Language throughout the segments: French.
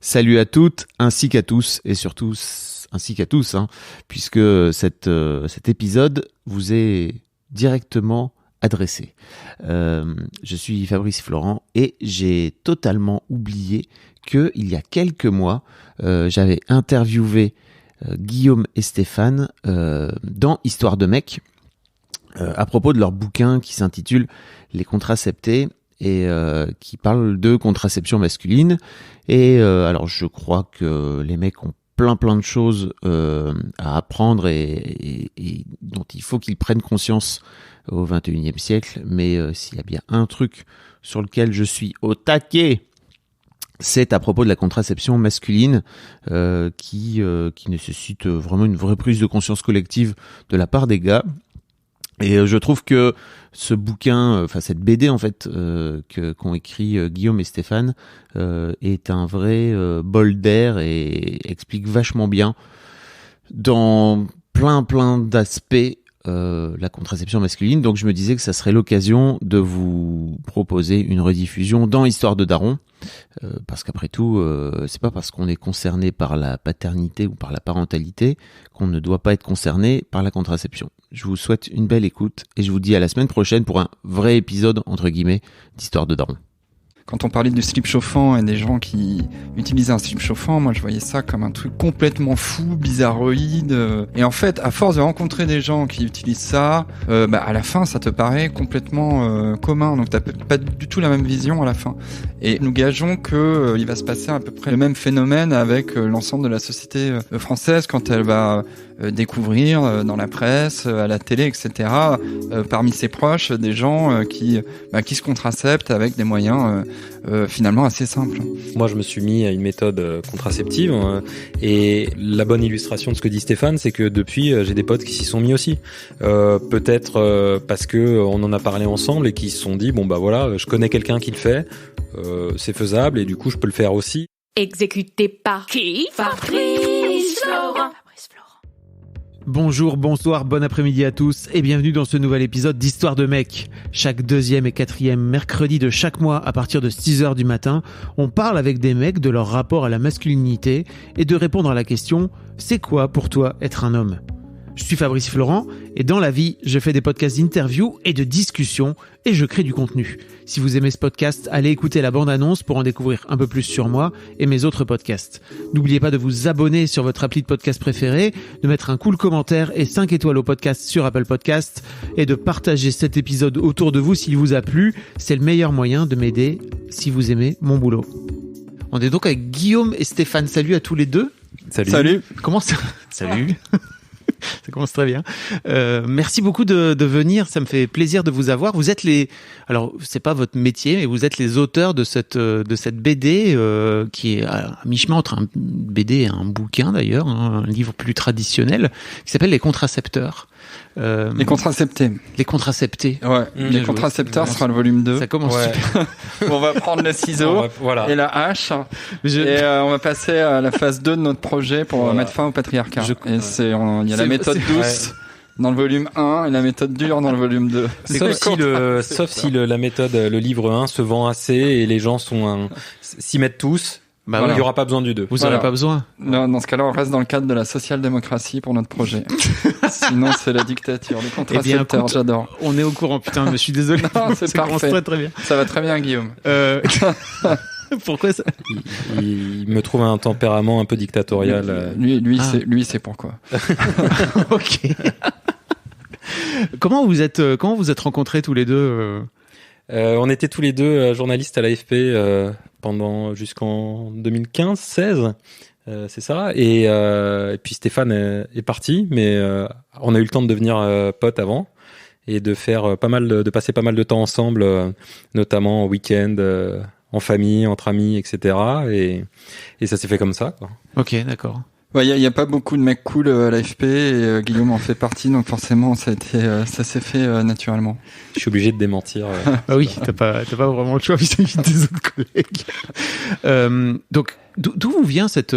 Salut à toutes, ainsi qu'à tous, et surtout ainsi qu'à tous, puisque cet épisode vous est directement adressé. Je suis Fabrice Florent et j'ai totalement oublié qu'il y a quelques mois, j'avais interviewé Guillaume et Stéphane dans Histoire de mec à propos de leur bouquin qui s'intitule Les contraceptés et qui parle de contraception masculine. Et alors je crois que les mecs ont plein de choses à apprendre et dont il faut qu'ils prennent conscience au XXIe siècle. Mais s'il y a bien un truc sur lequel je suis au taquet, c'est à propos de la contraception masculine qui nécessite vraiment une vraie prise de conscience collective de la part des gars. Et je trouve que ce bouquin, enfin cette BD en fait, qu'ont écrit Guillaume et Stéphane, est un vrai bol d'air et explique vachement bien dans plein d'aspects la contraception masculine. Donc je me disais que ça serait l'occasion de vous proposer une rediffusion dans Histoire de Daron, parce qu'après tout, c'est pas parce qu'on est concerné par la paternité ou par la parentalité qu'on ne doit pas être concerné par la contraception. Je vous souhaite une belle écoute et je vous dis à la semaine prochaine pour un vrai épisode, entre guillemets, d'Histoire de Daron. Quand on parlait du slip chauffant et des gens qui utilisaient un slip chauffant, moi je voyais ça comme un truc complètement fou, bizarroïde. Et en fait, à force de rencontrer des gens qui utilisent ça, à la fin ça te paraît complètement commun. Donc t'as pas du tout la même vision à la fin. Et nous gageons que il va se passer à peu près le même phénomène avec l'ensemble de la société française quand elle va découvrir dans la presse, à la télé, etc. Parmi ses proches, des gens qui se contraceptent avec des moyens finalement assez simples. Moi, je me suis mis à une méthode contraceptive et la bonne illustration de ce que dit Stéphane, c'est que depuis, j'ai des potes qui s'y sont mis aussi. Peut-être parce que on en a parlé ensemble et qui se sont dit bon bah voilà, je connais quelqu'un qui le fait, c'est faisable et du coup je peux le faire aussi. Exécuté par qui? Fabrice Florent. Bonjour, bonsoir, bon après-midi à tous et bienvenue dans ce nouvel épisode d'Histoire de mec. Chaque 2e et 4e mercredi de chaque mois à partir de 6h du matin, on parle avec des mecs de leur rapport à la masculinité et de répondre à la question « C'est quoi pour toi être un homme ?» Je suis Fabrice Florent et dans la vie, je fais des podcasts d'interviews et de discussions et je crée du contenu. Si vous aimez ce podcast, allez écouter la bande-annonce pour en découvrir un peu plus sur moi et mes autres podcasts. N'oubliez pas de vous abonner sur votre appli de podcast préféré, de mettre un cool commentaire et 5 étoiles au podcast sur Apple Podcasts et de partager cet épisode autour de vous s'il vous a plu. C'est le meilleur moyen de m'aider si vous aimez mon boulot. On est donc avec Guillaume et Stéphane. Salut à tous les deux. Salut. Comment ça? Salut. Ça commence très bien. Merci beaucoup de venir. Ça me fait plaisir de vous avoir. Vous êtes alors c'est pas votre métier, mais vous êtes les auteurs de cette BD qui est à mi-chemin entre un BD et un bouquin d'ailleurs, un livre plus traditionnel qui s'appelle Les Contracepteurs. Les contraceptés. Les contraceptés. Ouais. Les contracepteurs sera le volume 2. Ça commence super. On va prendre le ciseau et la hache et on va passer à la phase 2 de notre projet pour mettre fin au patriarcat. Il y a la méthode douce dans le volume 1 et la méthode dure dans le volume 2. Sauf si la méthode, le livre 1 se vend assez et les gens s'y mettent tous. Il n'y aura pas besoin du 2. Vous n'aurez pas besoin. Non, dans ce cas-là, on reste dans le cadre de la social-démocratie pour notre projet. Sinon, c'est la dictature. Les contracepteurs, j'adore. On est au courant, putain, je suis désolé. Non, c'est parfait. Très bien. Ça va très bien, Guillaume. Pourquoi ça? Il me trouve un tempérament un peu dictatorial. Lui, c'est pourquoi. Ok. Comment vous êtes rencontrés tous les deux? On était tous les deux journalistes à l'AFP jusqu'en 2015-16, c'est ça. Et puis Stéphane est parti, mais on a eu le temps de devenir potes avant et de faire de passer pas mal de temps ensemble, notamment en week-end, en famille, entre amis, etc. Et ça s'est fait comme ça, quoi. Ok, d'accord. Ouais, y a pas beaucoup de mecs cool à l'AFP et Guillaume en fait partie, donc forcément ça s'est fait naturellement. Je suis obligé de démentir. Ah oui, t'as pas vraiment le choix vis-à-vis des autres collègues. Donc D'où vous vient cette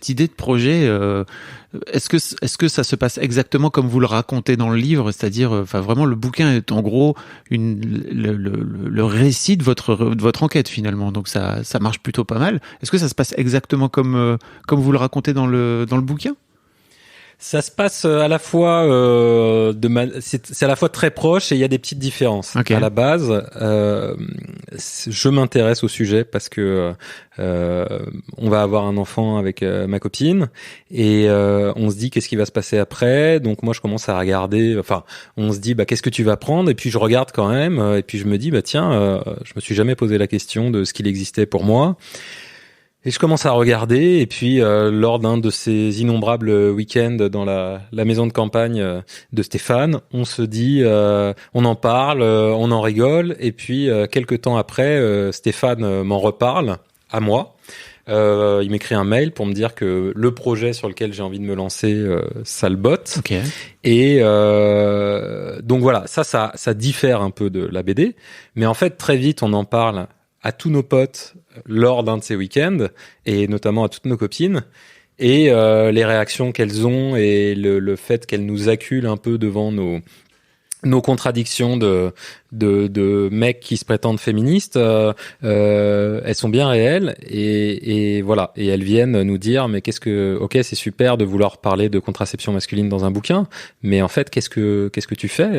idée de projet est-ce que ça se passe exactement comme vous le racontez dans le livre, c'est-à-dire, enfin vraiment, le bouquin est en gros le récit de votre enquête finalement, donc ça marche plutôt pas mal. Est-ce que ça se passe exactement comme vous le racontez dans le bouquin? Ça se passe à la fois c'est à la fois très proche et il y a des petites différences. Okay. À la base, je m'intéresse au sujet parce que on va avoir un enfant avec ma copine et on se dit qu'est-ce qui va se passer après. Donc moi je commence à regarder. Enfin, on se dit qu'est-ce que tu vas prendre et puis je regarde quand même et puis je me dis tiens, je me suis jamais posé la question de ce qu'il existait pour moi. Et je commence à regarder, et puis lors d'un de ces innombrables week-ends dans la maison de campagne de Stéphane, on se dit, on en parle, on en rigole, et puis quelques temps après, Stéphane m'en reparle à moi. Il m'écrit un mail pour me dire que le projet sur lequel j'ai envie de me lancer, ça le botte. Okay. Et donc voilà, ça diffère un peu de la BD, mais en fait très vite on en parle à tous nos potes lors d'un de ces week-ends et notamment à toutes nos copines et les réactions qu'elles ont et le fait qu'elles nous acculent un peu devant nos contradictions de mecs qui se prétendent féministes, elles sont bien réelles et voilà, et elles viennent nous dire mais ok, c'est super de vouloir parler de contraception masculine dans un bouquin, mais en fait qu'est-ce que tu fais,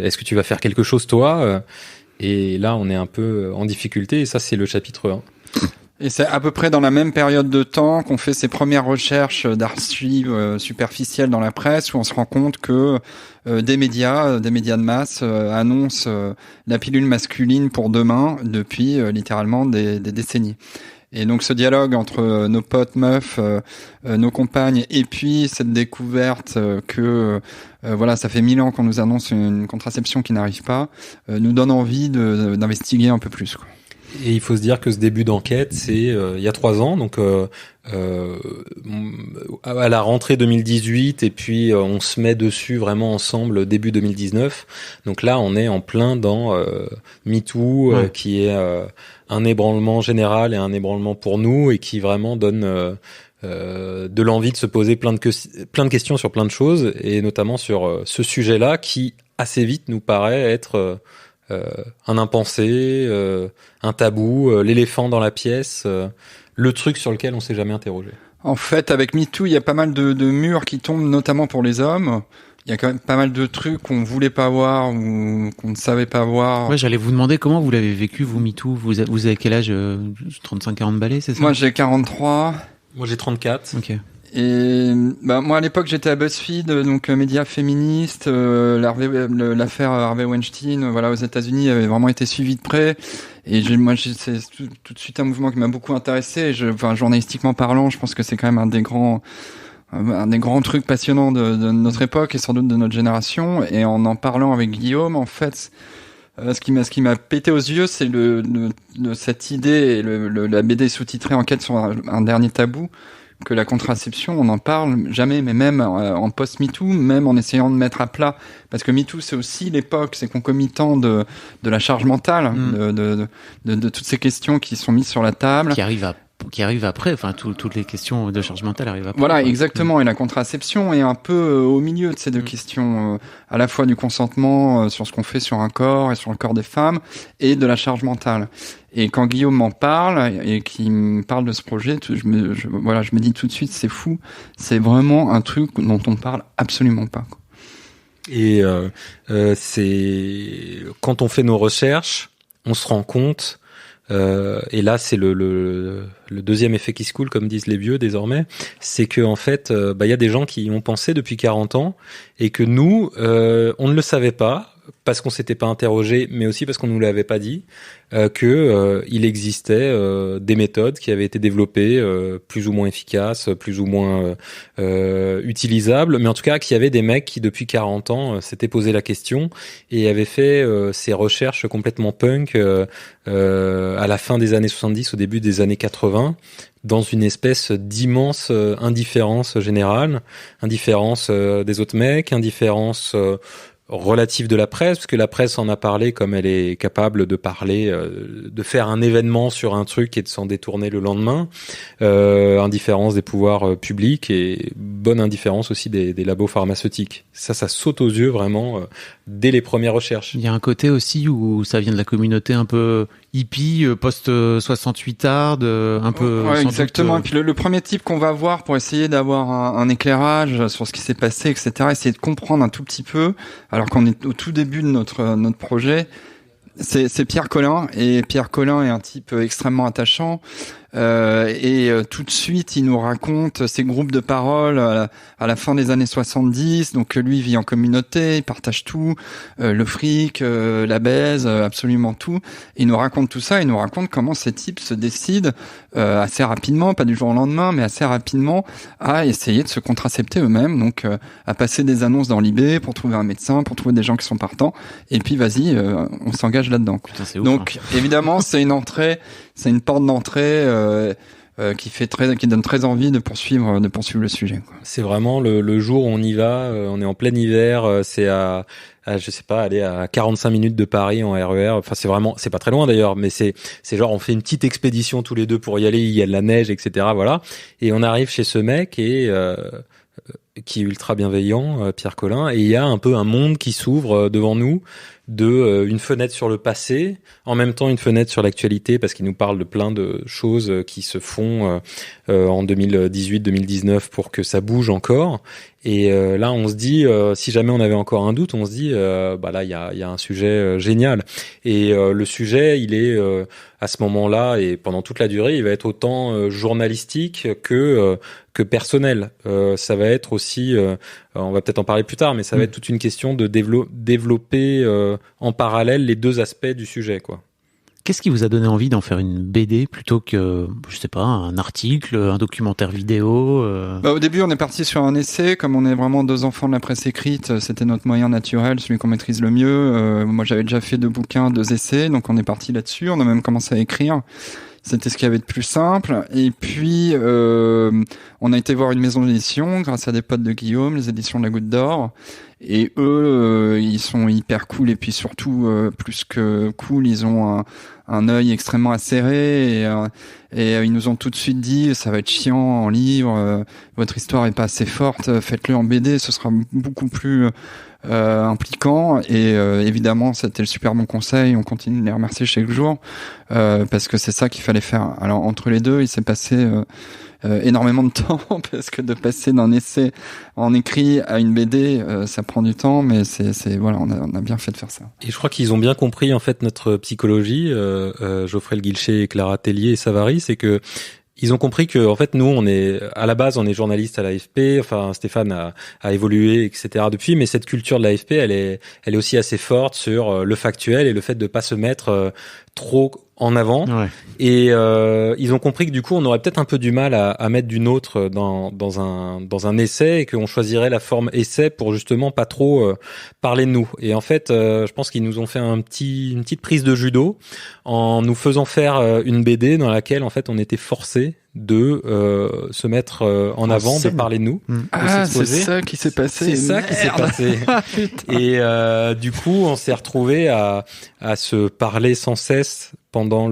est-ce que tu vas faire quelque chose toi? Et là, on est un peu en difficulté, et ça, c'est le chapitre 1. Et c'est à peu près dans la même période de temps qu'on fait ces premières recherches d'archives superficielles dans la presse, où on se rend compte que des médias de masse annoncent la pilule masculine pour demain depuis littéralement des décennies. Et donc ce dialogue entre nos potes meufs, nos compagnes, et puis cette découverte que voilà, ça fait 1000 ans qu'on nous annonce une contraception qui n'arrive pas, nous donne envie d'investiguer un peu plus, quoi. Et il faut se dire que ce début d'enquête, c'est il y a 3 ans, donc à la rentrée 2018, et puis on se met dessus vraiment ensemble début 2019. Donc là, on est en plein dans MeToo, ouais. Qui est un ébranlement général et un ébranlement pour nous, et qui vraiment donne de l'envie de se poser plein de questions sur plein de choses, et notamment sur ce sujet-là qui assez vite nous paraît être un impensé, un tabou, l'éléphant dans la pièce, le truc sur lequel on s'est jamais interrogé. En fait, avec MeToo, il y a pas mal de murs qui tombent, notamment pour les hommes. Il y a quand même pas mal de trucs qu'on voulait pas voir ou qu'on ne savait pas voir. Ouais, j'allais vous demander comment vous l'avez vécu, vous, MeToo. Vous avez quel âge? 35-40 balais, c'est ça? Moi, j'ai 43. Moi, j'ai 34. Ok. Et moi à l'époque j'étais à BuzzFeed, donc média féministe, l'affaire Harvey Weinstein, voilà, aux États-Unis avait vraiment été suivie de près. Et c'est tout de suite un mouvement qui m'a beaucoup intéressé. Journalistiquement parlant, je pense que c'est quand même un des grands trucs passionnants de notre époque et sans doute de notre génération. Et en parlant avec Guillaume, en fait, ce qui m'a pété aux yeux, c'est cette idée et la BD sous-titrée Enquête sur un dernier tabou. Que la contraception, on n'en parle jamais, mais même en post-MeToo, même en essayant de mettre à plat, parce que MeToo, c'est aussi l'époque, c'est concomitant de la charge mentale, de toutes ces questions qui sont mises sur la table. Qui arrive après, enfin toutes les questions de charge mentale arrivent après. Voilà, exactement. Et la contraception est un peu au milieu de ces deux questions, à la fois du consentement sur ce qu'on fait sur un corps et sur le corps des femmes, et de la charge mentale. Et quand Guillaume m'en parle et qu'il me parle de ce projet, je me dis tout de suite, c'est fou. C'est vraiment un truc dont on parle absolument pas, quoi. Et c'est quand on fait nos recherches, on se rend compte. Et là, c'est le deuxième effet qui se coule, comme disent les vieux désormais, c'est que en fait, y a des gens qui y ont pensé depuis 40 ans et que nous, on ne le savait pas parce qu'on s'était pas interrogé, mais aussi parce qu'on nous l'avait pas dit, que il existait des méthodes qui avaient été développées, plus ou moins efficaces, plus ou moins utilisables, mais en tout cas qu'il y avait des mecs qui depuis 40 ans s'étaient posé la question et avaient fait ces recherches complètement punk à la fin des années 70, au début des années 80, dans une espèce d'immense indifférence générale, indifférence des autres mecs, indifférence relative de la presse, parce que la presse en a parlé comme elle est capable de parler, de faire un événement sur un truc et de s'en détourner le lendemain. Indifférence des pouvoirs publics et bonne indifférence aussi des labos pharmaceutiques. Ça saute aux yeux vraiment dès les premières recherches. Il y a un côté aussi où ça vient de la communauté un peu hippie, post-68 hard, un peu... Ouais, exactement. Doute, Et puis le premier type qu'on va voir pour essayer d'avoir un éclairage sur ce qui s'est passé, etc., essayer de comprendre un tout petit peu, alors qu'on est au tout début de notre projet, c'est Pierre Collin. Et Pierre Collin est un type extrêmement attachant. Tout de suite, il nous raconte ces groupes de parole à la fin des années 70. Donc lui, il vit en communauté, il partage tout, le fric, la baise, absolument tout. Et il nous raconte tout ça, il nous raconte comment ces types se décident assez rapidement, pas du jour au lendemain, mais assez rapidement, à essayer de se contracepter eux-mêmes. Donc à passer des annonces dans l'IB pour trouver un médecin, pour trouver des gens qui sont partants. Et puis vas-y, on s'engage là-dedans. Putain, c'est ouf, Donc évidemment, c'est une porte d'entrée qui donne très envie de poursuivre le sujet, quoi. C'est vraiment le jour où on y va, on est en plein hiver, c'est à je sais pas, aller à 45 minutes de Paris en RER. Enfin, c'est pas très loin d'ailleurs, mais c'est genre on fait une petite expédition tous les deux pour y aller, il y a de la neige, etc. Voilà. Et on arrive chez ce mec et qui est ultra bienveillant, Pierre Collin, et il y a un peu un monde qui s'ouvre devant nous, une fenêtre sur le passé, en même temps une fenêtre sur l'actualité, parce qu'il nous parle de plein de choses qui se font en 2018-2019 pour que ça bouge encore. Et là, on se dit, si jamais on avait encore un doute, on se dit, là, il y a un sujet génial. Et le sujet, il est à ce moment-là et pendant toute la durée, il va être autant journalistique que personnel. Ça va être aussi, on va peut-être en parler plus tard, mais ça va être toute une question de développer en parallèle les deux aspects du sujet, quoi. Qu'est-ce qui vous a donné envie d'en faire une BD plutôt que, je sais pas, un article, un documentaire vidéo Au début, on est parti sur un essai. Comme on est vraiment deux enfants de la presse écrite, c'était notre moyen naturel, celui qu'on maîtrise le mieux. Moi, j'avais déjà fait 2 bouquins, 2 essais, donc on est parti là-dessus. On a même commencé à écrire. C'était ce qu'il y avait de plus simple. Et puis, on a été voir une maison d'édition grâce à des potes de Guillaume, les éditions de la Goutte d'Or. Et eux, ils sont hyper cool. Et puis surtout, plus que cool, ils ont un œil extrêmement acéré. Et ils nous ont tout de suite dit, ça va être chiant en livre, votre histoire est pas assez forte, faites-le en BD, ce sera beaucoup plus impliquant. Et évidemment, c'était le super bon conseil. On continue de les remercier chaque jour parce que c'est ça qu'il fallait faire. Alors entre les deux, il s'est passé énormément de temps parce que de passer d'un essai en écrit à une BD, ça prend du temps, mais voilà, on a bien fait de faire ça. Et je crois qu'ils ont bien compris en fait notre psychologie, Geoffrey Le Guilcher, et Clara Tellier et Savary, c'est que ils ont compris que en fait nous on est à la base on est journaliste à l'AFP, enfin Stéphane a évolué etc. depuis, mais cette culture de l'AFP elle est aussi assez forte sur le factuel et le fait de pas se mettre trop en avant. Ouais. Et ils ont compris que du coup on aurait peut-être un peu du mal à mettre du nôtre dans un essai et qu'on choisirait la forme essai pour justement pas trop parler de nous. Et en fait je pense qu'ils nous ont fait une petite prise de judo en nous faisant faire une BD dans laquelle en fait on était forcé de se mettre en avant, de parler de nous. C'est ça qui s'est passé. C'est ça qui s'est passé. Et du coup, on s'est retrouvé à se parler sans cesse pendant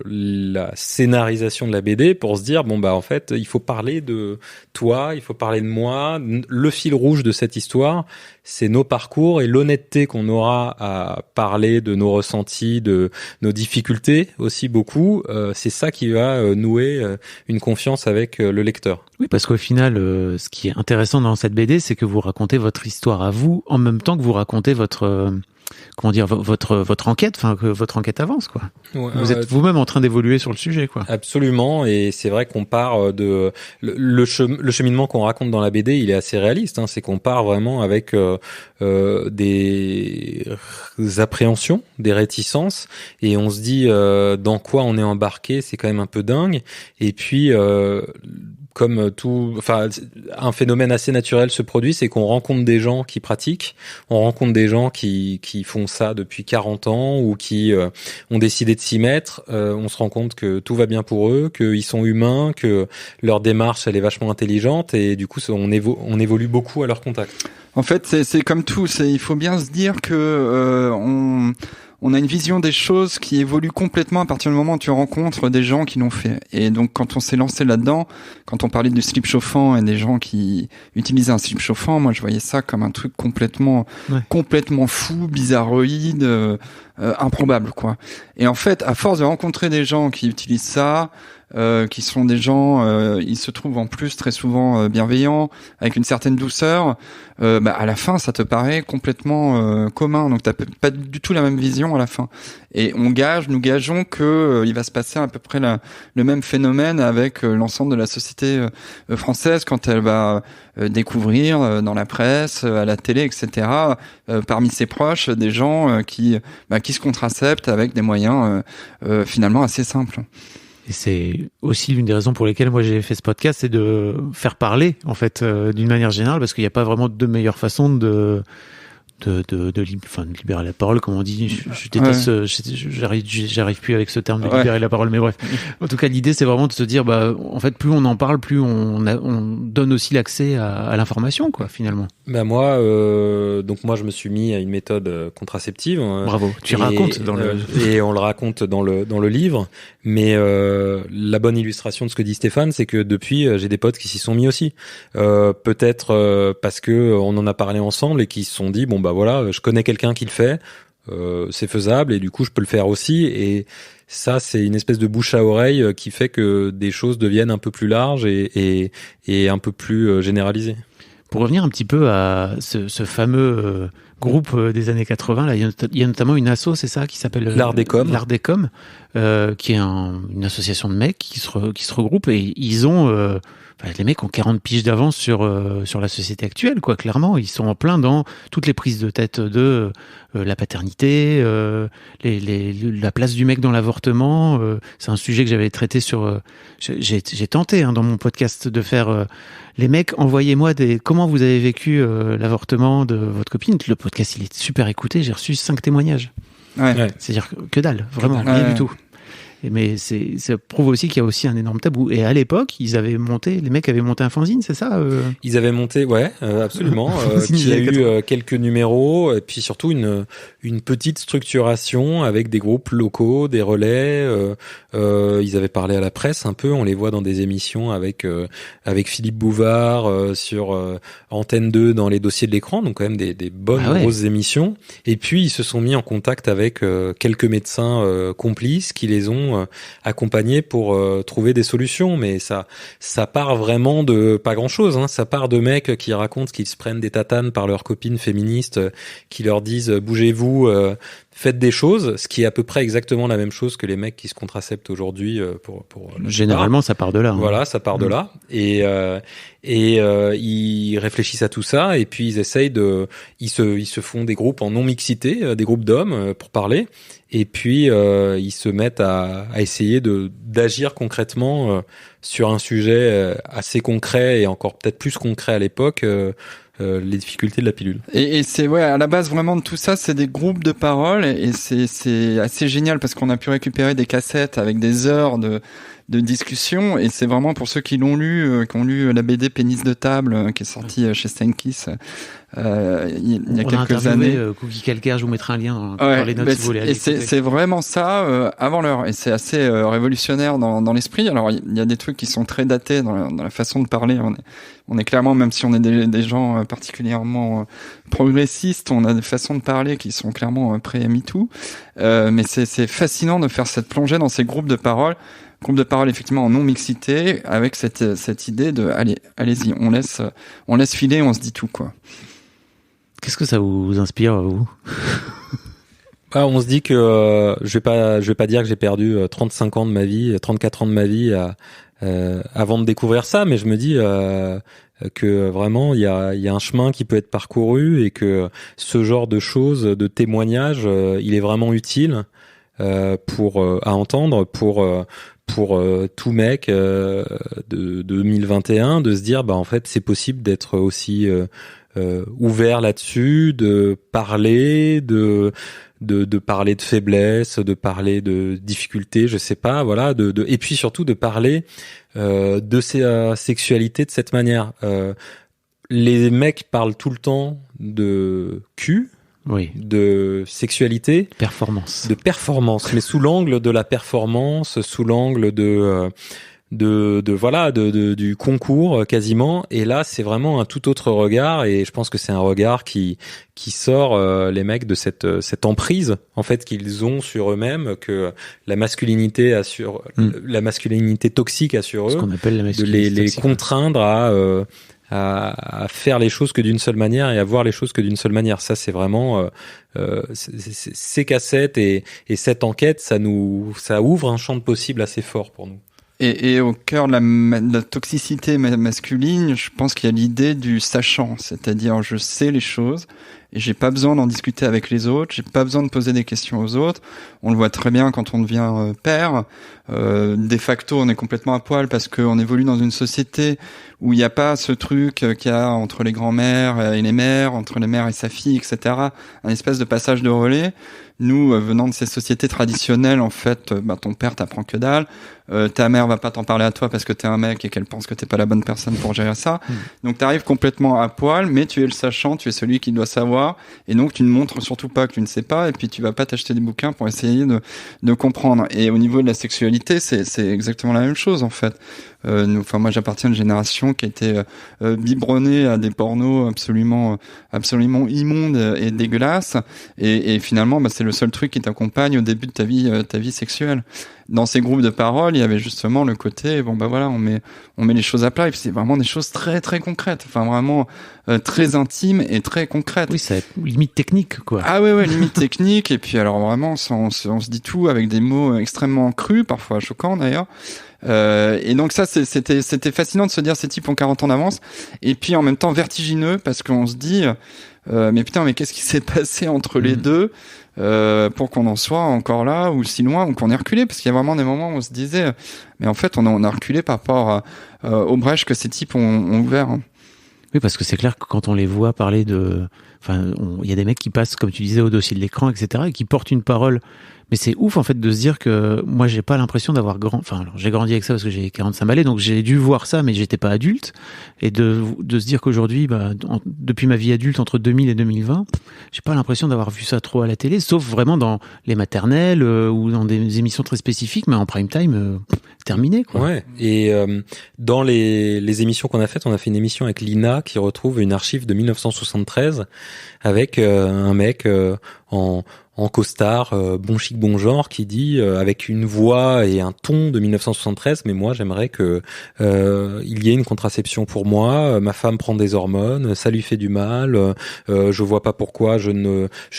la scénarisation de la BD pour se dire bon bah en fait il faut parler de toi, il faut parler de moi. Le fil rouge de cette histoire, c'est nos parcours et l'honnêteté qu'on aura à parler de nos ressentis, de nos difficultés aussi beaucoup. C'est ça qui va nouer une confiance avec le lecteur. Oui, parce qu'au final, ce qui est intéressant dans cette BD, c'est que vous racontez votre histoire à vous en même temps que vous racontez votre enquête, enfin que votre enquête avance, quoi. Ouais, vous êtes vous-même en train d'évoluer sur le sujet, quoi. Absolument, et c'est vrai qu'on part de le cheminement qu'on raconte dans la BD, il est assez réaliste. C'est qu'on part vraiment avec des appréhensions, des réticences, et on se dit dans quoi on est embarqué, c'est quand même un peu dingue. Et puis comme tout, enfin, un phénomène assez naturel se produit, c'est qu'on rencontre des gens qui pratiquent, on rencontre des gens qui font ça depuis 40 ans ou qui ont décidé de s'y mettre. On se rend compte que tout va bien pour eux, qu'ils sont humains, que leur démarche elle est vachement intelligente et du coup on évolue beaucoup à leur contact. En fait, c'est comme tout. Il faut bien se dire que on a une vision des choses qui évolue complètement à partir du moment où tu rencontres des gens qui l'ont fait. Et donc, quand on s'est lancé là-dedans, quand on parlait du slip chauffant et des gens qui utilisaient un slip chauffant, moi, je voyais ça comme un truc complètement fou, bizarroïde, improbable, quoi. Et en fait, à force de rencontrer des gens qui utilisent ça, qui sont des gens, ils se trouvent en plus très souvent bienveillants, avec une certaine douceur, à la fin, ça te paraît complètement commun. Donc, t'as pas du tout la même vision à la fin. Et nous gageons que il va se passer à peu près le même phénomène avec l'ensemble de la société française quand elle va découvrir dans la presse, à la télé, etc., parmi ses proches, des gens qui se contraceptent avec des moyens finalement assez simples. Et c'est aussi l'une des raisons pour lesquelles moi j'ai fait ce podcast, c'est de faire parler, en fait, d'une manière générale, parce qu'il n'y a pas vraiment de meilleure façon de libérer la parole, comme on dit. Je déteste, j'arrive plus avec ce terme de libérer la parole, mais bref. En tout cas, l'idée, c'est vraiment de se dire, en fait, plus on en parle, plus on donne aussi l'accès à l'information, quoi, finalement. Moi, je me suis mis à une méthode contraceptive. Bravo. Tu racontes et on le raconte dans le livre. Mais la bonne illustration de ce que dit Stéphane, c'est que depuis, j'ai des potes qui s'y sont mis aussi. Peut-être parce que on en a parlé ensemble et qui se sont dit, voilà, je connais quelqu'un qui le fait, c'est faisable et du coup je peux le faire aussi. Et ça, c'est une espèce de bouche à oreille qui fait que des choses deviennent un peu plus larges et un peu plus généralisées. Pour revenir un petit peu à ce fameux groupe des années 80, là, il y a notamment une asso, c'est ça, qui s'appelle l'Art des Coms, qui est une association de mecs qui se regroupent et ils ont les mecs ont 40 piges d'avance sur la société actuelle, quoi. Clairement, ils sont en plein dans toutes les prises de tête de la paternité, la place du mec dans l'avortement. C'est un sujet que j'avais traité sur. J'ai tenté dans mon podcast de faire les mecs, envoyez-moi comment vous avez vécu l'avortement de votre copine. Le podcast, il est super écouté. J'ai reçu 5 témoignages. Ouais. C'est-à-dire que dalle, vraiment, rien du tout. Mais ça prouve aussi qu'il y a aussi un énorme tabou. Et à l'époque, les mecs avaient monté un fanzine, c'est ça Ils avaient monté, absolument. Il y a eu quelques numéros, et puis surtout une petite structuration avec des groupes locaux, des relais. Ils avaient parlé à la presse un peu. On les voit dans des émissions avec Philippe Bouvard sur Antenne 2 dans les dossiers de l'écran, donc quand même des bonnes grosses émissions. Et puis ils se sont mis en contact avec quelques médecins complices qui les ont accompagnés pour trouver des solutions. Mais ça part vraiment de pas grand chose, hein. Ça part de mecs qui racontent qu'ils se prennent des tatanes par leurs copines féministes qui leur disent bougez-vous, faites des choses, ce qui est à peu près exactement la même chose que les mecs qui se contraceptent aujourd'hui pour généralement ça part de là. Voilà, ça part de là. Et ils réfléchissent à tout ça et puis ils se font des groupes en non mixité, des groupes d'hommes pour parler. Et puis ils se mettent à essayer d'agir concrètement sur un sujet assez concret et encore peut-être plus concret à l'époque. Les difficultés de la pilule. Et c'est à la base vraiment de tout ça, c'est des groupes de parole et c'est assez génial parce qu'on a pu récupérer des cassettes avec des heures de discussion et c'est vraiment pour ceux qui l'ont lu, qui ont lu la BD Pénis de table qui est sortie chez Steinkiss il y a quelques années. Cookie Calcaire, je vous mettrai un lien dans les notes si vous voulez aller écouter. C'est vraiment ça avant l'heure et c'est assez révolutionnaire dans l'esprit. Alors il y a des trucs qui sont très datés dans la façon de parler. On est clairement, même si on est des gens particulièrement progressistes, on a des façons de parler qui sont clairement pré-MeToo. Mais c'est fascinant de faire cette plongée dans ces groupes de parole. Groupe de parole effectivement en non-mixité, avec cette idée de allez-y, on laisse filer, on se dit tout, quoi. Qu'est-ce que ça vous inspire, vous? On se dit que je vais pas dire que j'ai perdu 35 ans de ma vie, 34 ans de ma vie avant de découvrir ça, mais je me dis que vraiment il y a un chemin qui peut être parcouru et que ce genre de choses, de témoignages, il est vraiment utile à entendre pour tout mec de 2021 de se dire en fait c'est possible d'être aussi ouvert là-dessus, de parler de parler de faiblesse, de parler de difficultés, je sais pas, voilà, et puis surtout de parler de sa sexualité de cette manière. Les mecs parlent tout le temps de cul, Oui. de sexualité, Performance. de performance, mais sous l'angle de la performance, sous l'angle du concours quasiment. Et là, c'est vraiment un tout autre regard, et je pense que c'est un regard qui sort les mecs de cette emprise en fait qu'ils ont sur eux-mêmes, que la masculinité la masculinité toxique a sur eux, Ce qu'on appelle la de masculinité les toxique. contraindre à faire les choses que d'une seule manière et à voir les choses que d'une seule manière. Ça, c'est vraiment ces cassettes et cette enquête, ça ouvre un champ de possibles assez fort pour nous. Et au cœur de la toxicité masculine, je pense qu'il y a l'idée du sachant, c'est-à-dire je sais les choses et j'ai pas besoin d'en discuter avec les autres, j'ai pas besoin de poser des questions aux autres. On le voit très bien quand on devient père. De facto, on est complètement à poil parce qu'on évolue dans une société où il n'y a pas ce truc qu'il y a entre les grands-mères et les mères, entre les mères et sa fille, etc. Un espèce de passage de relais. Nous, venant de ces sociétés traditionnelles, en fait, ton père t'apprend que dalle, ta mère va pas t'en parler à toi parce que t'es un mec et qu'elle pense que t'es pas la bonne personne pour gérer ça. Donc t'arrives complètement à poil, mais tu es le sachant, tu es celui qui doit savoir, et donc tu ne montres surtout pas que tu ne sais pas, et puis tu vas pas t'acheter des bouquins pour essayer de comprendre. Et au niveau de la sexualité, c'est exactement la même chose en fait. Moi j'appartiens à une génération qui a été biberonnée à des pornos absolument immondes et dégueulasses, et finalement c'est le seul truc qui t'accompagne au début de ta vie sexuelle. Dans ces groupes de parole, il y avait justement le côté on met les choses à plat, et puis c'est vraiment des choses très très concrètes, enfin vraiment très intimes et très concrètes. Oui, c'est limite technique, quoi. Ah ouais, limite technique. Et puis alors vraiment, on se dit tout avec des mots extrêmement crus, parfois choquants d'ailleurs. Et donc ça, c'était fascinant de se dire ces types ont 40 ans d'avance, et puis en même temps vertigineux parce qu'on se dit mais putain, mais qu'est-ce qui s'est passé entre les deux pour qu'on en soit encore là ou si loin, ou qu'on ait reculé, parce qu'il y a vraiment des moments où on se disait mais en fait on a reculé par rapport aux brèches que ces types ont ouvert. Oui, parce que c'est clair que quand on les voit parler il y a des mecs qui passent, comme tu disais, au dossier de l'écran, etc., et qui portent une parole. Mais c'est ouf, en fait, de se dire que moi, j'ai pas l'impression d'avoir j'ai grandi avec ça parce que j'ai 45 balais, donc j'ai dû voir ça, mais j'étais pas adulte. Et de se dire qu'aujourd'hui, depuis ma vie adulte, entre 2000 et 2020, j'ai pas l'impression d'avoir vu ça trop à la télé, sauf vraiment dans les maternelles ou dans des émissions très spécifiques, mais en prime time, terminé, quoi. Ouais. Et dans les émissions qu'on a faites, on a fait une émission avec Lina qui retrouve une archive de 1973 avec un mec en costard, bon chic, bon genre, qui dit avec une voix et un ton de 1973, mais moi j'aimerais que il y ait une contraception pour moi. Ma femme prend des hormones, ça lui fait du mal. Je vois pas pourquoi je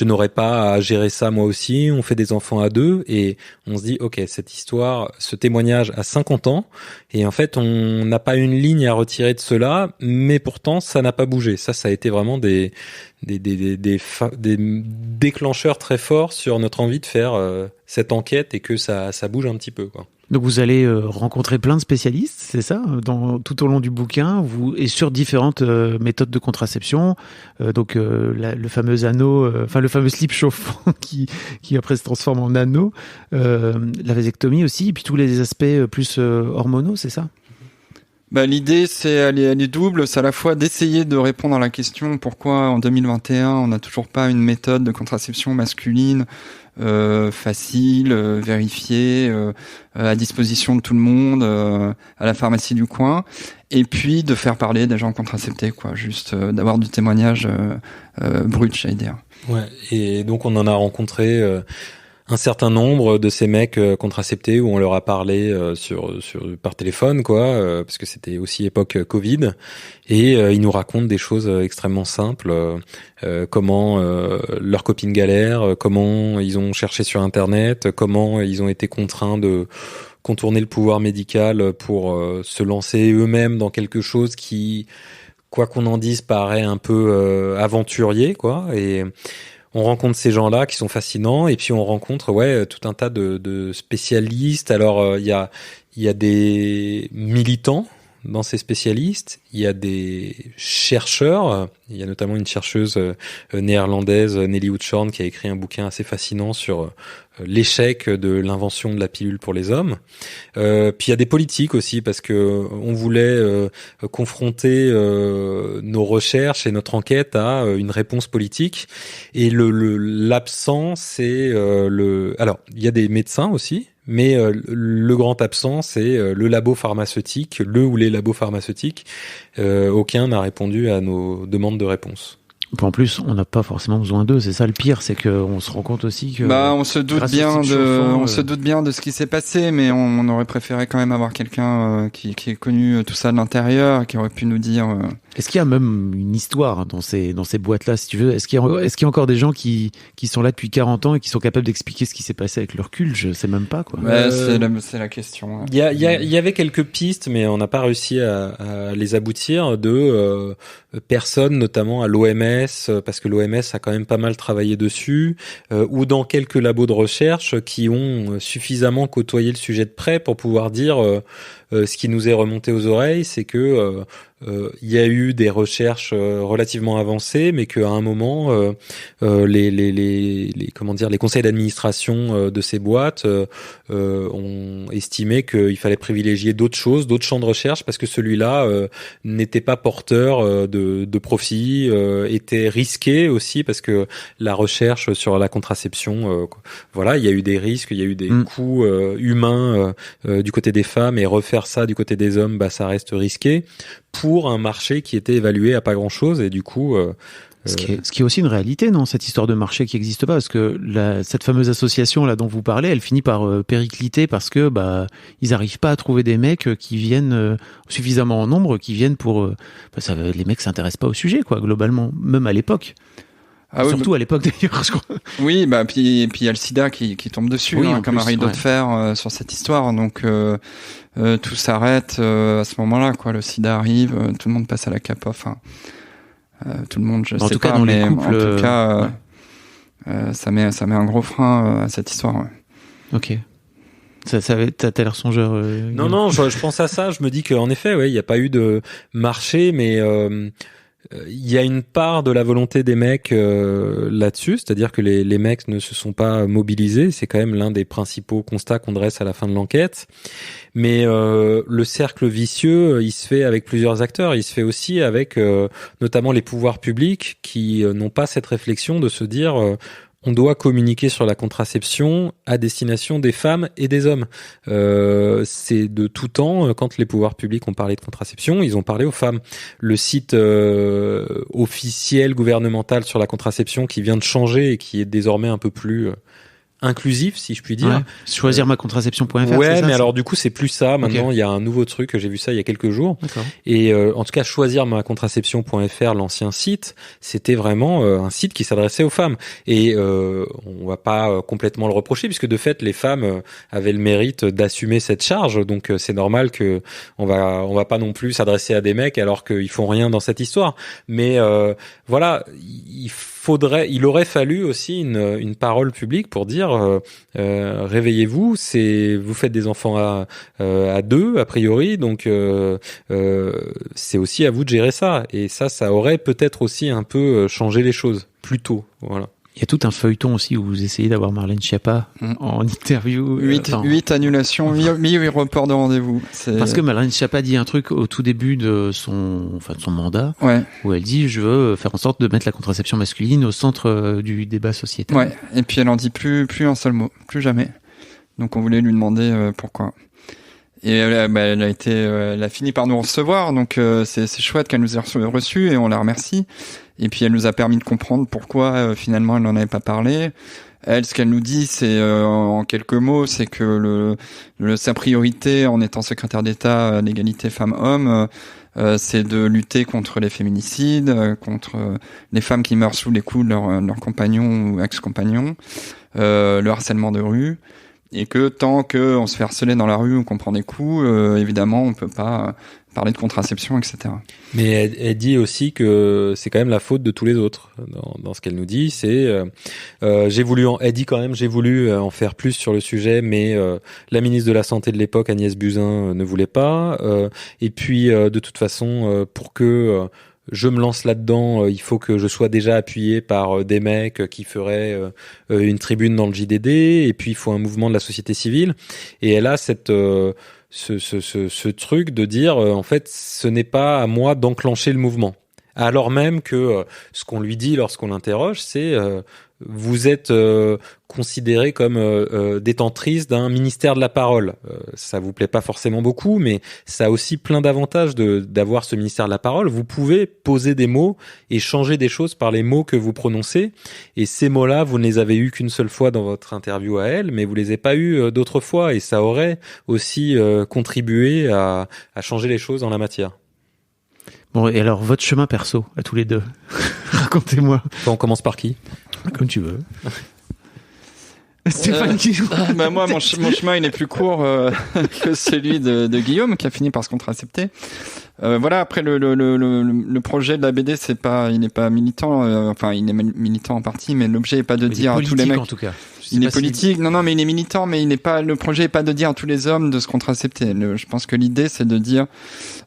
n'aurais pas à gérer ça moi aussi. On fait des enfants à deux, et on se dit ok, cette histoire, ce témoignage a 50 ans, et en fait on n'a pas une ligne à retirer de cela, mais pourtant ça n'a pas bougé. Ça a été vraiment des déclencheurs très forts sur notre envie de faire cette enquête, et que ça bouge un petit peu, quoi. Donc vous allez rencontrer plein de spécialistes, c'est ça, tout au long du bouquin, et sur différentes méthodes de contraception. Le fameux anneau, le fameux slip chauffant qui après se transforme en anneau, la vasectomie aussi, et puis tous les aspects plus hormonaux, c'est ça? L'idée, elle est double. C'est à la fois d'essayer de répondre à la question pourquoi en 2021 on n'a toujours pas une méthode de contraception masculine facile, vérifiée, à disposition de tout le monde, à la pharmacie du coin, et puis de faire parler des gens contraceptés, quoi, juste d'avoir du témoignage brut, j'allais dire. Ouais. Et donc on en a rencontré un certain nombre de ces mecs contraceptés où on leur a parlé par téléphone, quoi, parce que c'était aussi époque Covid, et ils nous racontent des choses extrêmement simples, comment leurs copines galèrent, comment ils ont cherché sur Internet, comment ils ont été contraints de contourner le pouvoir médical pour se lancer eux-mêmes dans quelque chose qui, quoi qu'on en dise, paraît un peu aventurier, quoi. Et on rencontre ces gens-là qui sont fascinants, et puis on rencontre tout un tas de spécialistes. Alors il y a des militants dans ces spécialistes, il y a des chercheurs, il y a notamment une chercheuse néerlandaise, Nelly Houtschorn, qui a écrit un bouquin assez fascinant sur l'échec de l'invention de la pilule pour les hommes. Puis il y a des politiques aussi, parce que on voulait confronter nos recherches et notre enquête à une réponse politique. Et l'absent, c'est alors il y a des médecins aussi. Mais le grand absent, c'est le labo pharmaceutique, le ou les labos pharmaceutiques. Aucun n'a répondu à nos demandes de réponse. En plus, on n'a pas forcément besoin d'eux. C'est ça le pire, c'est qu'on se rend compte aussi que. On se doute bien de ce qui s'est passé, mais on aurait préféré quand même avoir quelqu'un qui ait connu tout ça de l'intérieur, qui aurait pu nous dire. Est-ce qu'il y a même une histoire dans ces boîtes-là, si tu veux? Est-ce qu'il y a encore des gens qui sont là depuis 40 ans et qui sont capables d'expliquer ce qui s'est passé avec le recul? Je sais même pas, quoi. C'est la question. Il y avait quelques pistes, mais on n'a pas réussi à les aboutir de personnes, notamment à l'OMS, parce que l'OMS a quand même pas mal travaillé dessus, ou dans quelques labos de recherche qui ont suffisamment côtoyé le sujet de près pour pouvoir dire ce qui nous est remonté aux oreilles, c'est que il y a eu des recherches relativement avancées, mais qu'à un moment les conseils d'administration de ces boîtes ont estimé qu'il fallait privilégier d'autres choses, d'autres champs de recherche, parce que celui-là n'était pas porteur de profit, était risqué aussi, parce que la recherche sur la contraception, il y a eu des risques, il y a eu des coûts humains du côté des femmes, et refaire ça du côté des hommes, ça reste risqué pour un marché qui était évalué à pas grand-chose, et du coup... Ce qui est aussi une réalité, non, cette histoire de marché qui n'existe pas, parce que cette fameuse association là dont vous parlez, elle finit par péricliter parce que ils n'arrivent pas à trouver des mecs qui viennent suffisamment en nombre, qui viennent pour... les mecs s'intéressent pas au sujet, quoi, globalement, même à l'époque. Surtout à l'époque d'ailleurs, je crois. Oui, puis il y a le sida qui tombe dessus, comme un rideau de fer sur cette histoire. Donc tout s'arrête à ce moment-là, quoi. Le sida arrive, tout le monde passe à la cape. Enfin, tout le monde, je sais pas, mais en tout cas, ça met un gros frein à cette histoire. Ouais. Ok. T'as l'air songeur. Non, je pense à ça. Je me dis qu'en effet, il n'y a pas eu de marché, mais il y a une part de la volonté des mecs là-dessus, c'est-à-dire que les mecs ne se sont pas mobilisés. C'est quand même l'un des principaux constats qu'on dresse à la fin de l'enquête. Mais le cercle vicieux, il se fait avec plusieurs acteurs. Il se fait aussi avec notamment les pouvoirs publics qui n'ont pas cette réflexion de se dire on doit communiquer sur la contraception à destination des femmes et des hommes. C'est de tout temps, quand les pouvoirs publics ont parlé de contraception, ils ont parlé aux femmes. Le site officiel gouvernemental sur la contraception qui vient de changer et qui est désormais un peu plus inclusif, si je puis dire. Ouais. Choisirmacontraception.fr. Ouais, mais alors du coup c'est plus ça. Maintenant il y a un nouveau truc, j'ai vu ça il y a quelques jours. D'accord. Et en tout cas choisirmacontraception.fr, l'ancien site, c'était vraiment un site qui s'adressait aux femmes. Et on va pas complètement le reprocher, puisque de fait les femmes avaient le mérite d'assumer cette charge. Donc c'est normal que on va pas non plus s'adresser à des mecs alors qu'ils font rien dans cette histoire. Mais voilà, il aurait fallu aussi une parole publique pour dire réveillez-vous, vous faites des enfants à deux a priori, donc c'est aussi à vous de gérer ça. Et ça aurait peut-être aussi un peu changé les choses plus tôt. Voilà. Il y a tout un feuilleton aussi où vous essayez d'avoir Marlène Schiappa en interview. 8 annulations, 8 reports de rendez-vous. Parce que Marlène Schiappa dit un truc au tout début de son mandat, où elle dit je veux faire en sorte de mettre la contraception masculine au centre du débat sociétal. Ouais. Et puis elle en dit plus un seul mot, plus jamais. Donc on voulait lui demander pourquoi. Et elle a fini par nous recevoir, donc c'est chouette qu'elle nous ait reçus et on la remercie. Et puis elle nous a permis de comprendre pourquoi finalement elle n'en avait pas parlé. Elle, ce qu'elle nous dit, c'est en quelques mots, c'est que sa priorité en étant secrétaire d'État à l'égalité femmes-hommes, c'est de lutter contre les féminicides, contre les femmes qui meurent sous les coups de leurs compagnons ou ex-compagnons, le harcèlement de rue. et que tant qu'on se fait harceler dans la rue ou qu'on prend des coups, évidemment, on peut pas parler de contraception, etc. Mais elle dit aussi que c'est quand même la faute de tous les autres. Dans ce qu'elle nous dit, c'est elle dit quand même j'ai voulu en faire plus sur le sujet, mais la ministre de la Santé de l'époque, Agnès Buzyn, ne voulait pas. Et puis de toute façon, pour que je me lance là-dedans, il faut que je sois déjà appuyé par des mecs qui feraient une tribune dans le JDD, et puis il faut un mouvement de la société civile. Et elle a cette ce truc de dire en fait ce n'est pas à moi d'enclencher le mouvement, alors même que ce qu'on lui dit lorsqu'on l'interroge, c'est vous êtes considérée comme détentrice d'un ministère de la parole. Ça vous plaît pas forcément beaucoup, mais ça a aussi plein d'avantages d'avoir ce ministère de la parole. Vous pouvez poser des mots et changer des choses par les mots que vous prononcez. Et ces mots-là, vous ne les avez eus qu'une seule fois dans votre interview à elle, mais vous les avez pas eus d'autres fois. Et ça aurait aussi contribué à changer les choses en la matière. Bon, et alors, votre chemin perso, à tous les deux. Racontez-moi. On commence par qui ? Comme tu veux. Stéphane moi, mon chemin, il est plus court que celui de Guillaume, qui a fini par se contracepter. Voilà, après, le projet de la BD, il n'est pas militant, enfin, il est militant en partie, mais l'objet est pas de dire à tous les mecs. En tout cas. Il est politique, non, mais il est militant, mais le projet est pas de dire à tous les hommes de se contracepter. Je pense que l'idée, c'est de dire,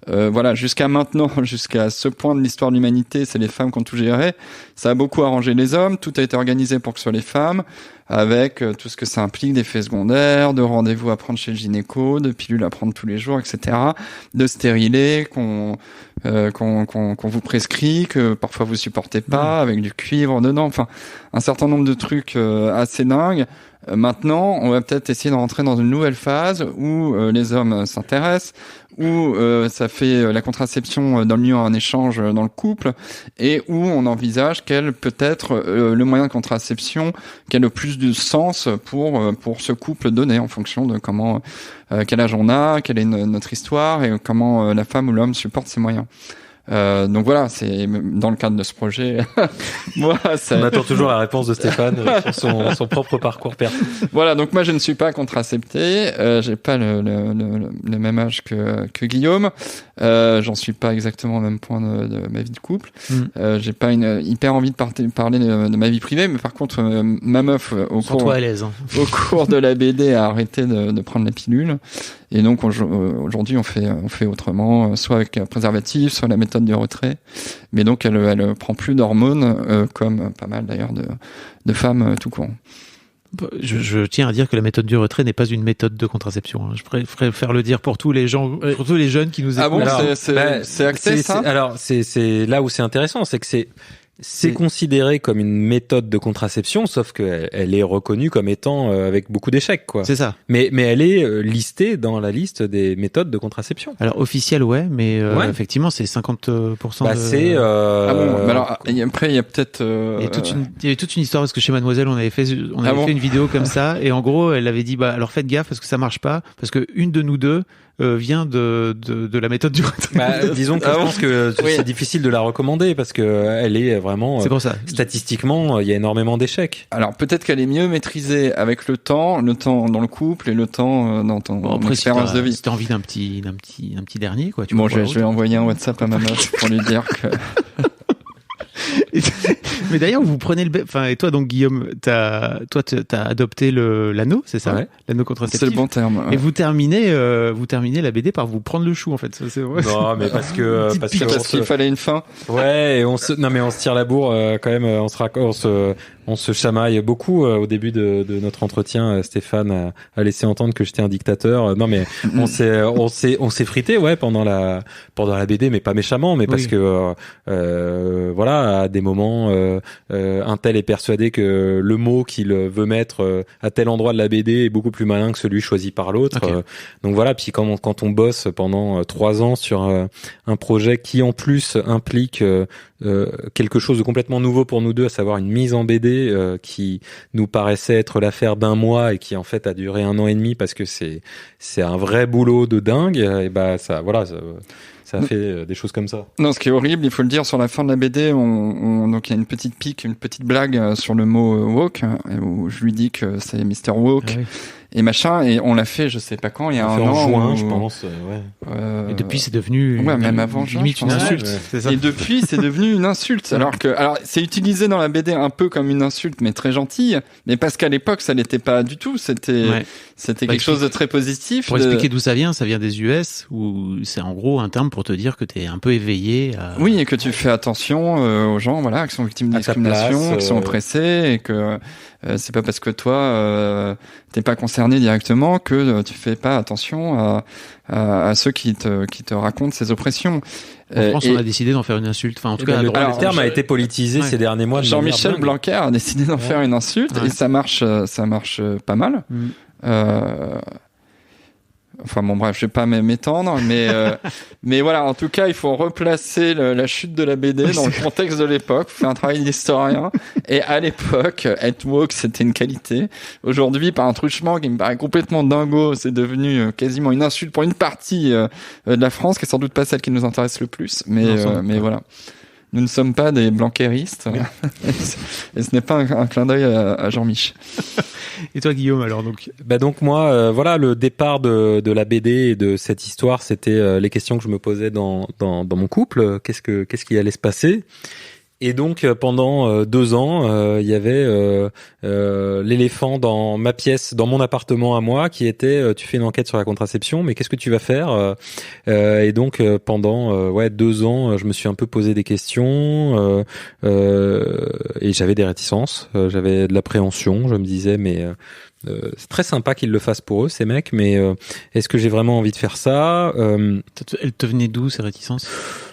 voilà, jusqu'à maintenant, jusqu'à ce point de l'histoire de l'humanité, c'est les femmes qui ont tout géré. Ça a beaucoup arrangé les hommes, tout a été organisé pour que ce soit les femmes, avec tout ce que ça implique d'effets secondaires, de rendez-vous à prendre chez le gynéco, de pilules à prendre tous les jours, etc., de stérilés qu'on vous prescrit, que parfois vous supportez pas, avec du cuivre dedans, enfin, un certain nombre de trucs assez dingues. Maintenant, on va peut-être essayer de rentrer dans une nouvelle phase où les hommes s'intéressent, où ça fait la contraception d'un lieu en échange dans le couple, et où on envisage quel peut être le moyen de contraception qui a le plus de sens pour ce couple donné, en fonction de comment quel âge on a, quelle est notre histoire, et comment la femme ou l'homme supporte ses moyens. Donc voilà, c'est dans le cadre de ce projet. Moi, on attend toujours la réponse de Stéphane sur son propre parcours perso. Voilà, donc moi je ne suis pas contracepté, j'ai pas le même âge que Guillaume, j'en suis pas exactement au même point de ma vie de couple. J'ai pas une hyper envie de parler de ma vie privée, mais par contre ma meuf au cours de la BD a arrêté de prendre la pilule. Et donc aujourd'hui on fait autrement, soit avec un préservatif, soit la méthode du retrait. Mais donc elle prend plus d'hormones, comme pas mal d'ailleurs de femmes tout court. Je tiens à dire que la méthode du retrait n'est pas une méthode de contraception. Je préfère le dire pour tous les gens, pour tous les jeunes qui nous écoutent. Ah bon, c'est acté ça ? Alors c'est là où c'est intéressant, c'est que c'est considéré comme une méthode de contraception, sauf qu'elle est reconnue comme étant avec beaucoup d'échecs, quoi. C'est ça. Mais elle est listée dans la liste des méthodes de contraception. Alors officielle, ouais, mais effectivement, c'est 50%. C'est. Ah bon, mais alors après il y a peut-être. Il y avait toute une histoire parce que chez Mademoiselle, on avait fait une vidéo comme ça, et en gros, elle avait dit alors faites gaffe parce que ça marche pas, parce que une de nous deux vient de la méthode du retrait. Disons que je pense que c'est difficile de la recommander parce que elle est vraiment. C'est pour ça. Statistiquement, il y a énormément d'échecs. Alors peut-être qu'elle est mieux maîtrisée avec le temps dans le couple et le temps dans ton expérience de vie. Si t'as envie d'un petit dernier, quoi. Je vais envoyer un WhatsApp à ma meuf pour lui dire que. Mais d'ailleurs, vous prenez et toi donc Guillaume, t'as adopté l'anneau, c'est ça, ouais. L'anneau contraceptif. C'est le bon terme. Ouais. Et vous terminez la BD par vous prendre le chou en fait. Non, mais parce qu'il fallait une fin. Ouais, et on se tire la bourre quand même. On se chamaille beaucoup au début de notre entretien. Stéphane a laissé entendre que j'étais un dictateur. Non, mais on s'est frité, ouais, pendant la BD, mais pas méchamment, mais parce que voilà, à des moments, un tel est persuadé que le mot qu'il veut mettre à tel endroit de la BD est beaucoup plus malin que celui choisi par l'autre. Okay. Donc voilà, puis quand on bosse pendant 3 ans sur un projet qui en plus implique quelque chose de complètement nouveau pour nous deux, à savoir une mise en BD qui nous paraissait être l'affaire d'un mois et qui en fait a duré 1 an et demi parce que c'est un vrai boulot de dingue, et ça a fait des choses comme ça. Non, ce qui est horrible, il faut le dire, sur la fin de la BD, donc il y a une petite blague sur le mot woke, où je lui dis que c'est Mr. Woke. Ah oui. et machin, et on l'a fait, je sais pas quand, il y a un an. En juin, je pense. Et depuis, c'est devenu même avant juin, limite je une pense. insulte. Ouais. C'est ça. Et depuis, c'est devenu une insulte. Alors c'est utilisé dans la BD un peu comme une insulte, mais très gentille. Mais parce qu'à l'époque, ça l'était pas du tout. C'était quelque chose de très positif. Pour expliquer d'où ça vient des US, où c'est en gros un terme pour te dire que t'es un peu éveillé. Oui, et que tu fais attention aux gens, voilà, qui sont victimes de À ta discrimination, place, qui sont oppressés, et que c'est pas parce que toi t'es pas concerné directement que tu fais pas attention à ceux qui te racontent ces oppressions. En France, on a décidé d'en faire une insulte. Enfin, en tout cas, le terme a été politisé ces derniers mois. Jean-Michel Blanquer a décidé d'en faire une insulte et ça marche pas mal. Enfin bon bref, je vais pas m'étendre, mais voilà, en tout cas, il faut replacer la chute de la BD dans le contexte de l'époque, faire un travail d'historien. Et à l'époque, être woke, c'était une qualité. Aujourd'hui, par un truchement qui me paraît complètement dingo, c'est devenu quasiment une insulte pour une partie de la France, qui est sans doute pas celle qui nous intéresse le plus. Mais voilà. Nous ne sommes pas des blanqueristes. Oui. Et ce n'est pas un clin d'œil à Jean-Mich. Et toi, Guillaume, alors donc donc moi, voilà, le départ de la BD et de cette histoire, c'était les questions que je me posais dans mon couple. Qu'est-ce qui allait se passer? Et donc pendant 2 ans, il y avait l'éléphant dans ma pièce, dans mon appartement à moi, qui était tu fais une enquête sur la contraception, mais qu'est-ce que tu vas faire? Et donc pendant 2 ans, je me suis un peu posé des questions et j'avais des réticences, j'avais de l'appréhension. Je me disais mais c'est très sympa qu'ils le fassent pour eux, ces mecs, mais est-ce que j'ai vraiment envie de faire ça? Elle te venait d'où, ces réticences?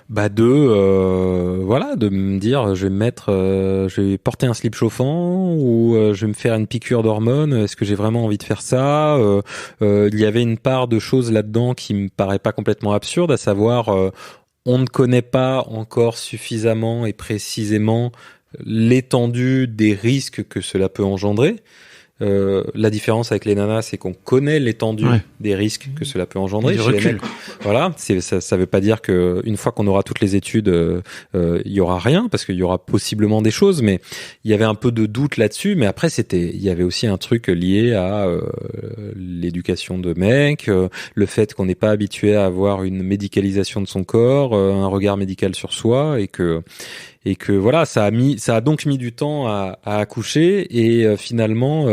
De me dire je vais porter un slip chauffant ou je vais me faire une piqûre d'hormones, est-ce que j'ai vraiment envie de faire ça? Il y avait une part de choses là-dedans qui me paraît pas complètement absurde, à savoir on ne connaît pas encore suffisamment et précisément l'étendue des risques que cela peut engendrer. La différence avec les nanas, c'est qu'on connaît l'étendue des risques que cela peut engendrer chez les mecs. Voilà, ça veut pas dire que une fois qu'on aura toutes les études, il y aura rien, parce qu'il y aura possiblement des choses, mais il y avait un peu de doute là-dessus. Mais après, il y avait aussi un truc lié à l'éducation de mecs, le fait qu'on n'est pas habitué à avoir une médicalisation de son corps, un regard médical sur soi, et que voilà, ça a donc mis du temps à accoucher, et finalement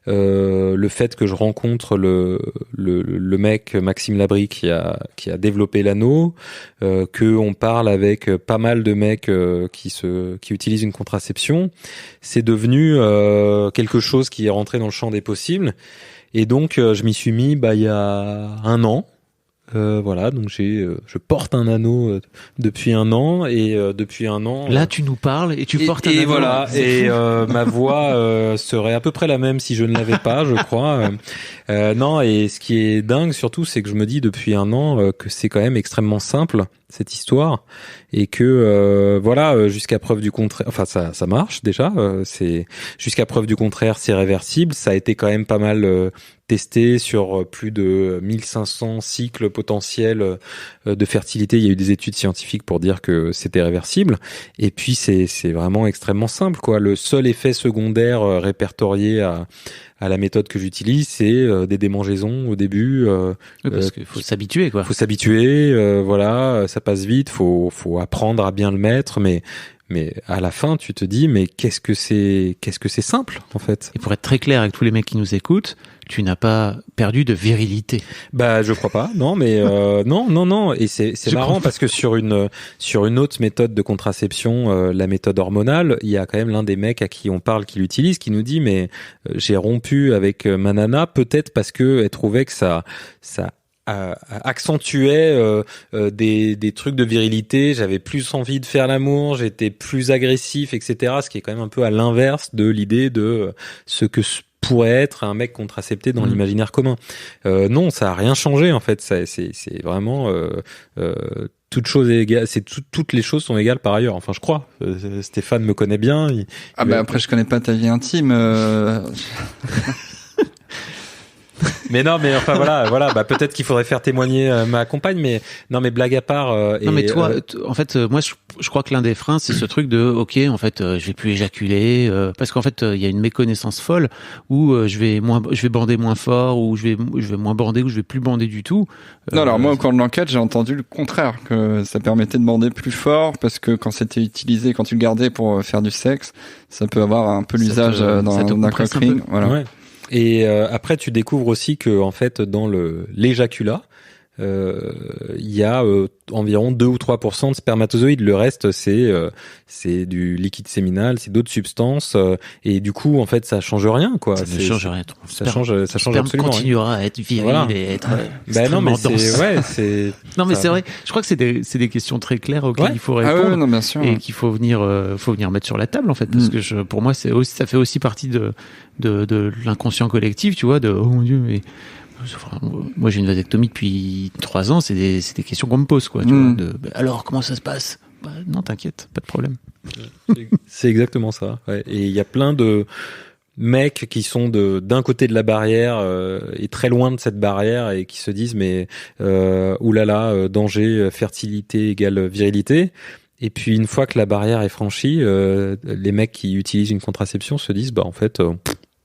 le fait que je rencontre le mec Maxime Labrie qui a développé l'anneau, que on parle avec pas mal de mecs qui utilisent une contraception, c'est devenu quelque chose qui est rentré dans le champ des possibles, et donc je m'y suis mis il y a 1 an. Voilà, donc je porte un anneau depuis 1 an, et depuis 1 an. Là, tu nous parles et tu portes un anneau. Et voilà, et ma voix serait à peu près la même si je ne l'avais pas, je crois. Non, et ce qui est dingue surtout, c'est que je me dis depuis 1 an que c'est quand même extrêmement simple, cette histoire, et que jusqu'à preuve du contraire, enfin ça marche déjà, c'est jusqu'à preuve du contraire, c'est réversible. Ça a été quand même pas mal testé sur plus de 1500 cycles potentiels de fertilité. Il y a eu des études scientifiques pour dire que c'était réversible. Et puis c'est vraiment extrêmement simple, quoi. Le seul effet secondaire répertorié à la méthode que j'utilise, c'est des démangeaisons au début. Parce qu'il faut s'habituer, quoi. Faut s'habituer, voilà, ça passe vite. Faut apprendre à bien le mettre, mais à la fin, tu te dis, mais qu'est-ce que c'est simple, en fait. Et pour être très clair avec tous les mecs qui nous écoutent, tu n'as pas perdu de virilité. Je crois pas. Non, mais non. Et c'est marrant parce que sur une autre méthode de contraception, la méthode hormonale, il y a quand même l'un des mecs à qui on parle qui l'utilise, qui nous dit, mais j'ai rompu avec ma nana, peut-être parce que elle trouvait que ça accentuait des trucs de virilité, j'avais plus envie de faire l'amour, j'étais plus agressif, etc. Ce qui est quand même un peu à l'inverse de l'idée de ce que pourrait être un mec contracepté dans l'imaginaire commun. Non, ça a rien changé en fait. C'est vraiment toute chose est égale. Toutes les choses sont égales par ailleurs. Enfin, je crois. Stéphane me connaît bien. Après, je connais pas ta vie intime. Mais non, mais enfin voilà, bah peut-être qu'il faudrait faire témoigner ma compagne, mais non, mais blague à part. Non, mais toi, en fait, moi, je crois que l'un des freins, c'est ce truc de, ok, en fait, je vais plus éjaculer, parce qu'en fait, il y a une méconnaissance folle où je vais bander moins fort, ou je vais moins bander, ou je vais plus bander du tout. Non, alors moi, au cours de l'enquête, j'ai entendu le contraire, que ça permettait de bander plus fort, parce que quand c'était utilisé, quand tu le gardais pour faire du sexe, ça peut avoir un peu l'usage d'un cock ring. Voilà. Ouais. Et après, tu découvres aussi que en fait, dans l'éjaculat, il y a environ 2 ou 3% de spermatozoïdes. Le reste, c'est du liquide séminal, c'est d'autres substances, et du coup, en fait, ça change rien, quoi. Ça ne change rien. Ça change absolument rien. Continuera à être viril et être non, mais c'est non, mais c'est vrai. Je crois que c'est des questions très claires auxquelles il faut répondre. Ah ouais, non, bien sûr. Et qu'il faut venir mettre sur la table, en fait, parce que pour moi, ça fait aussi partie de l'inconscient collectif, tu vois, oh mon Dieu, mais moi j'ai une vasectomie depuis 3 ans, c'est des questions qu'on me pose, quoi, tu vois, alors comment ça se passe? Non, t'inquiète, pas de problème. C'est exactement ça. Ouais. Et il y a plein de mecs qui sont d'un côté de la barrière et très loin de cette barrière et qui se disent mais oulala, danger, fertilité égale virilité. Et puis une fois que la barrière est franchie, les mecs qui utilisent une contraception se disent bah en fait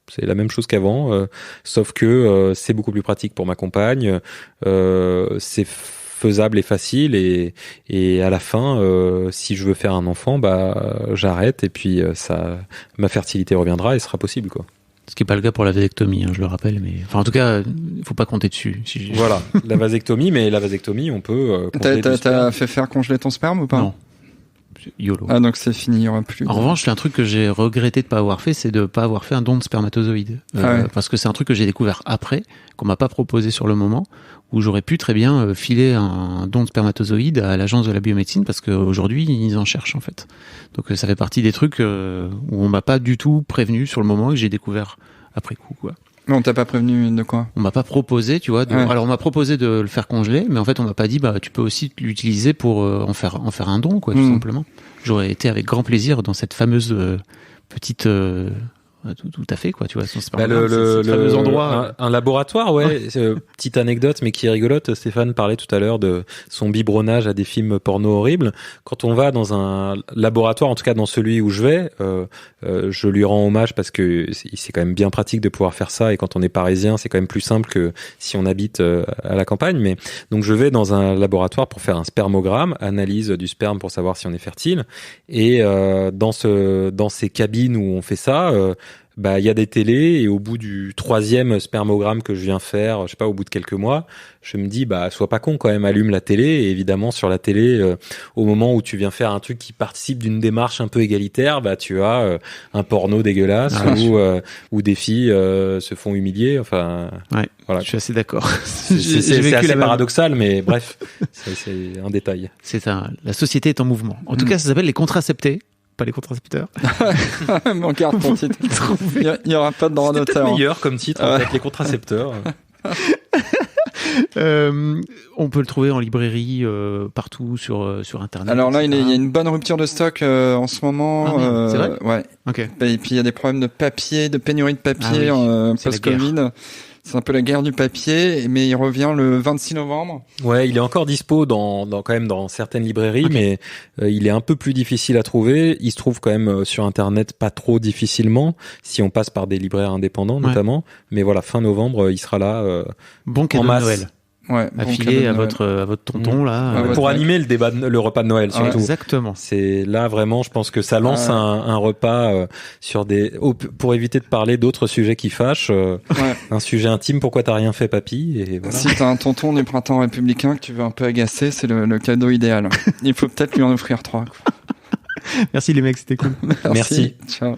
c'est la même chose qu'avant, sauf que c'est beaucoup plus pratique pour ma compagne, c'est faisable et facile, et à la fin, si je veux faire un enfant, bah j'arrête et puis ma fertilité reviendra et sera possible, quoi. Ce qui n'est pas le cas pour la vasectomie, je le rappelle, mais enfin en tout cas, il faut pas compter dessus. Voilà, la vasectomie, on peut. T'as fait faire congeler ton sperme ou pas? Non. YOLO. Ah, donc c'est fini, il n'y aura plus. En revanche, un truc que j'ai regretté de pas avoir fait, c'est de pas avoir fait un don de spermatozoïdes. Parce que c'est un truc que j'ai découvert après, qu'on m'a pas proposé sur le moment, où j'aurais pu très bien filer un don de spermatozoïdes à l'agence de la biomédecine, parce qu'aujourd'hui, ils en cherchent, en fait. Donc ça fait partie des trucs où on m'a pas du tout prévenu sur le moment, et que j'ai découvert après coup, quoi. Mais on t'a pas prévenu de quoi? On m'a pas proposé, tu vois. Alors on m'a proposé de le faire congeler, mais en fait on m'a pas dit bah tu peux aussi l'utiliser pour en faire un don, quoi, tout simplement. J'aurais été avec grand plaisir dans cette fameuse petite tout à fait, quoi, tu vois, ce fameux endroit. Un laboratoire, petite anecdote, mais qui est rigolote. Stéphane parlait tout à l'heure de son biberonnage à des films porno horribles. Quand on va dans un laboratoire, en tout cas dans celui où je vais, je lui rends hommage parce que c'est quand même bien pratique de pouvoir faire ça, et quand on est parisien, c'est quand même plus simple que si on habite à la campagne. Mais donc je vais dans un laboratoire pour faire un spermogramme, analyse du sperme pour savoir si on est fertile, et dans ces cabines où on fait ça, bah, il y a des télés, et au bout du 3e spermogramme que je viens faire, je sais pas, au bout de quelques mois, je me dis, bah, sois pas con quand même, allume la télé. Et évidemment, sur la télé, au moment où tu viens faire un truc qui participe d'une démarche un peu égalitaire, bah, tu as un porno dégueulasse où des filles se font humilier. Enfin, voilà. Je suis assez d'accord. C'est assez paradoxal, mais bref, c'est un détail. La société est en mouvement. En tout cas, ça s'appelle les contraceptés. Pas les contracepteurs. Mon garde ton titre. Il n'y aura pas de droit d'auteur. C'est meilleur comme titre, en fait, les contracepteurs. On peut le trouver en librairie partout sur Internet. Alors là, il y a une bonne rupture de stock en ce moment. C'est vrai ? Ouais. Okay. Et puis il y a des problèmes de papier, de pénurie de papier post-Covid. C'est un peu la guerre du papier, mais il revient le 26 novembre. Ouais, il est encore dispo quand même dans certaines librairies, mais il est un peu plus difficile à trouver. Il se trouve quand même sur Internet pas trop difficilement, si on passe par des libraires indépendants notamment. Mais voilà, fin novembre, il sera là. Bon cadeau de Noël. Ouais, affilé à votre tonton là. Pour animer le repas de Noël surtout. Exactement. C'est là vraiment, je pense que ça lance un repas pour éviter de parler d'autres sujets qui fâchent. Un sujet intime, pourquoi t'as rien fait, papy, et voilà. Si t'as un tonton du printemps républicain que tu veux un peu agacer, c'est le cadeau idéal. Il faut peut-être lui en offrir 3. Merci les mecs, c'était cool. Merci. Ciao.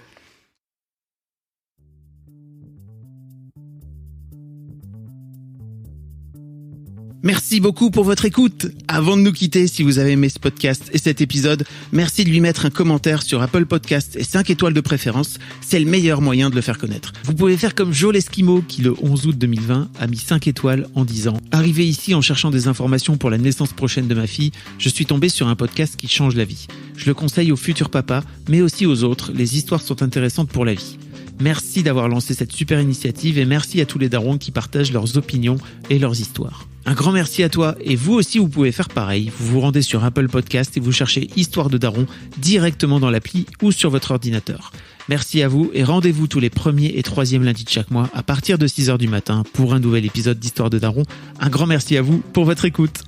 Merci beaucoup pour votre écoute. Avant de nous quitter, si vous avez aimé ce podcast et cet épisode, merci de lui mettre un commentaire sur Apple Podcasts et 5 étoiles de préférence. C'est le meilleur moyen de le faire connaître. Vous pouvez faire comme Joe l'Esquimau qui, le 11 août 2020, a mis 5 étoiles en disant « Arrivé ici en cherchant des informations pour la naissance prochaine de ma fille, je suis tombé sur un podcast qui change la vie. Je le conseille aux futurs papas, mais aussi aux autres. Les histoires sont intéressantes pour la vie. » Merci d'avoir lancé cette super initiative et merci à tous les darons qui partagent leurs opinions et leurs histoires. Un grand merci à toi et vous aussi vous pouvez faire pareil. Vous vous rendez sur Apple Podcast et vous cherchez Histoire de Daron directement dans l'appli ou sur votre ordinateur. Merci à vous et rendez-vous tous les premiers et troisièmes lundis de chaque mois à partir de 6h du matin pour un nouvel épisode d'Histoire de Daron. Un grand merci à vous pour votre écoute.